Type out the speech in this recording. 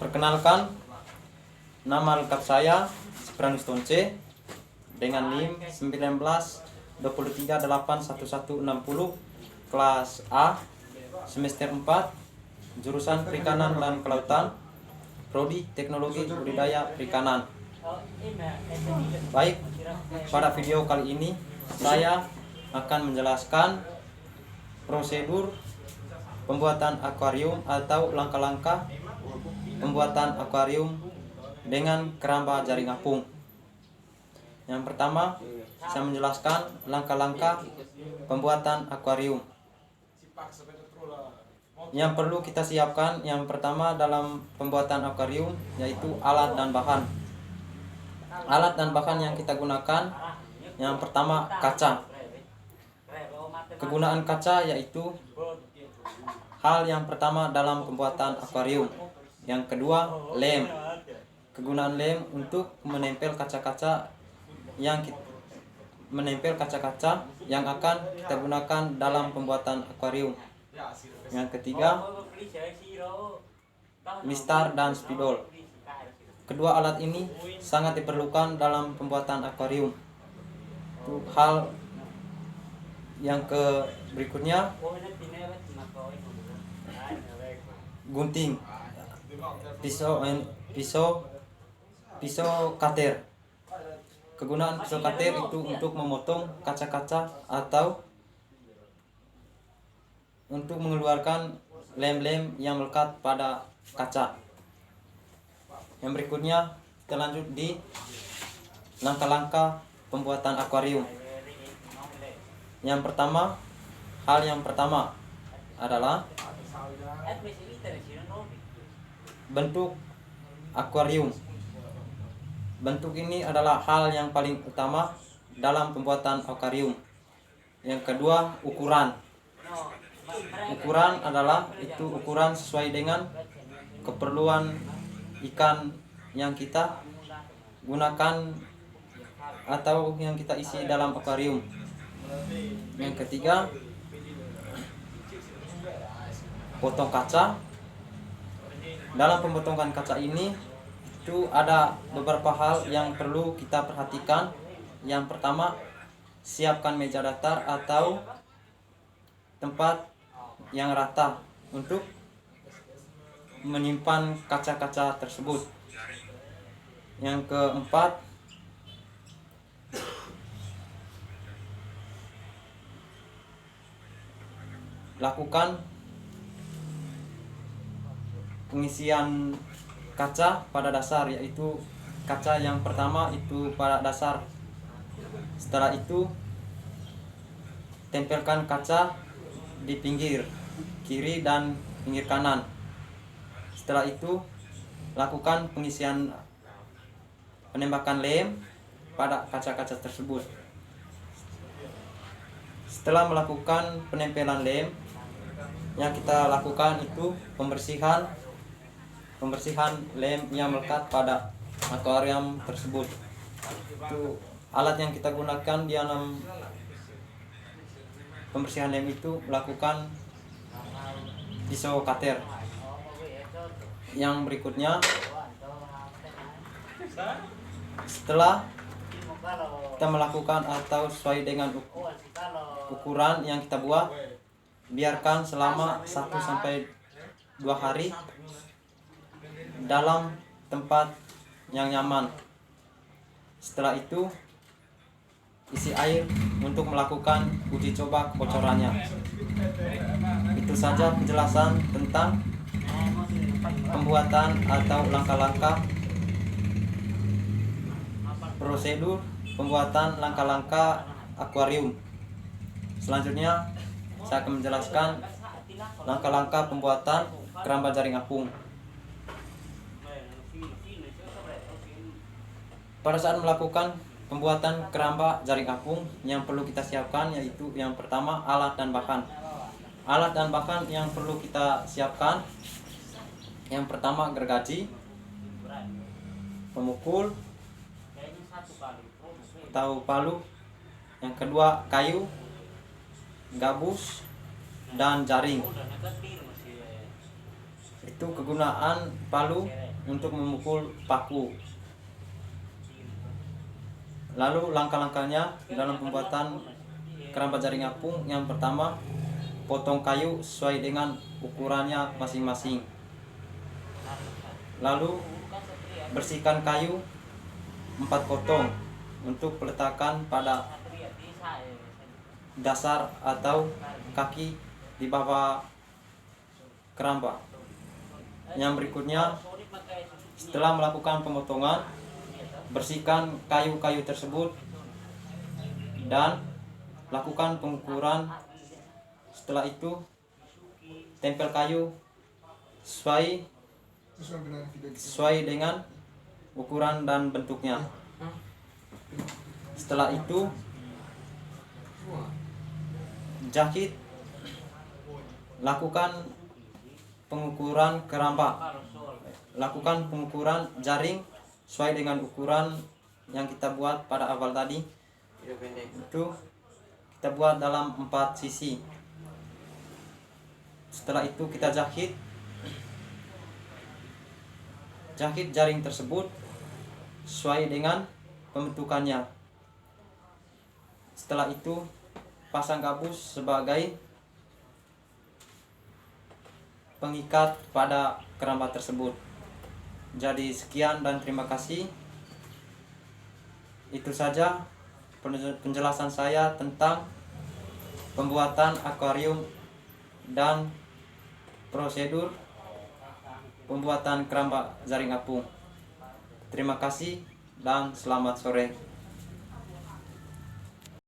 Perkenalkan, nama lengkap saya Sepranus Tonce dengan NIM 19238160 kelas A semester 4 jurusan Perikanan dan Kelautan, prodi Teknologi Budidaya Perikanan. Baik, pada video kali ini saya akan menjelaskan prosedur pembuatan akuarium atau langkah-langkah pembuatan akuarium dengan keramba jaring apung. Yang pertama, saya menjelaskan langkah-langkah pembuatan akuarium. Yang perlu kita siapkan yang pertama dalam pembuatan akuarium yaitu alat dan bahan. Alat dan bahan yang kita gunakan yang pertama kaca. Kegunaan kaca yaitu hal yang pertama dalam pembuatan akuarium. Yang kedua, lem. Kegunaan lem untuk menempel kaca-kaca yang akan kita gunakan dalam pembuatan akuarium. Yang ketiga, mistar dan spidol. Kedua alat ini sangat diperlukan dalam pembuatan akuarium. Hal yang berikutnya, gunting, pisau cutter. Kegunaan pisau cutter itu untuk memotong kaca-kaca atau untuk mengeluarkan lem-lem yang melekat pada kaca. Yang berikutnya kita lanjut di langkah-langkah pembuatan akuarium. Yang pertama, hal yang pertama adalah bentuk akuarium. Bentuk ini adalah hal yang paling utama dalam pembuatan akuarium. Yang kedua, ukuran. Ukuran adalah ukuran sesuai dengan keperluan ikan yang kita gunakan atau yang kita isi dalam akuarium. Yang ketiga, potong kaca. Dalam pemotongan kaca ini itu ada beberapa hal yang perlu kita perhatikan. Yang pertama, siapkan meja datar atau tempat yang rata untuk menyimpan kaca-kaca tersebut. Yang keempat, lakukan pengisian kaca pada dasar, yaitu kaca yang pertama itu pada dasar. Setelah itu tempelkan kaca di pinggir kiri dan pinggir kanan. Setelah itu lakukan pengisian penembakan lem pada kaca-kaca tersebut. Setelah melakukan penempelan lem, yang kita lakukan itu pembersihan lem yang melekat pada akuarium tersebut. Itu alat yang kita gunakan di dalam pembersihan lem itu melakukan pisau cutter. Yang berikutnya, setelah kita melakukan atau sesuai dengan ukuran yang kita buat, biarkan selama 1-2 hari dalam tempat yang nyaman. Setelah itu isi air untuk melakukan uji coba kebocorannya. Itu saja penjelasan tentang pembuatan atau langkah-langkah prosedur pembuatan langkah-langkah akuarium. Selanjutnya saya akan menjelaskan langkah-langkah pembuatan keramba jaring apung. Pada saat melakukan pembuatan keramba jaring apung, yang perlu kita siapkan yaitu yang pertama alat dan bahan. Alat dan bahan yang perlu kita siapkan, yang pertama gergaji, pemukul atau palu. Yang kedua kayu, gabus, dan jaring. Itu kegunaan palu untuk memukul paku. Lalu langkah-langkahnya dalam pembuatan keramba jaring apung. Yang pertama, potong kayu sesuai dengan ukurannya masing-masing. Lalu bersihkan kayu 4 potong untuk peletakan pada dasar atau kaki di bawah keramba. Yang berikutnya, setelah melakukan pemotongan, bersihkan kayu-kayu tersebut dan lakukan pengukuran. Setelah itu, tempel kayu sesuai dengan ukuran dan bentuknya. Setelah itu, jahit. Lakukan pengukuran keramba. Lakukan pengukuran jaring sesuai dengan ukuran yang kita buat pada awal tadi. Itu kita buat dalam 4 sisi. Setelah itu kita jahit jaring tersebut sesuai dengan pembentukannya. Setelah itu pasang gabus sebagai pengikat pada keramba tersebut. Jadi sekian dan terima kasih. Itu saja penjelasan saya tentang pembuatan akuarium dan prosedur pembuatan keramba jaring apung. Terima kasih dan selamat sore.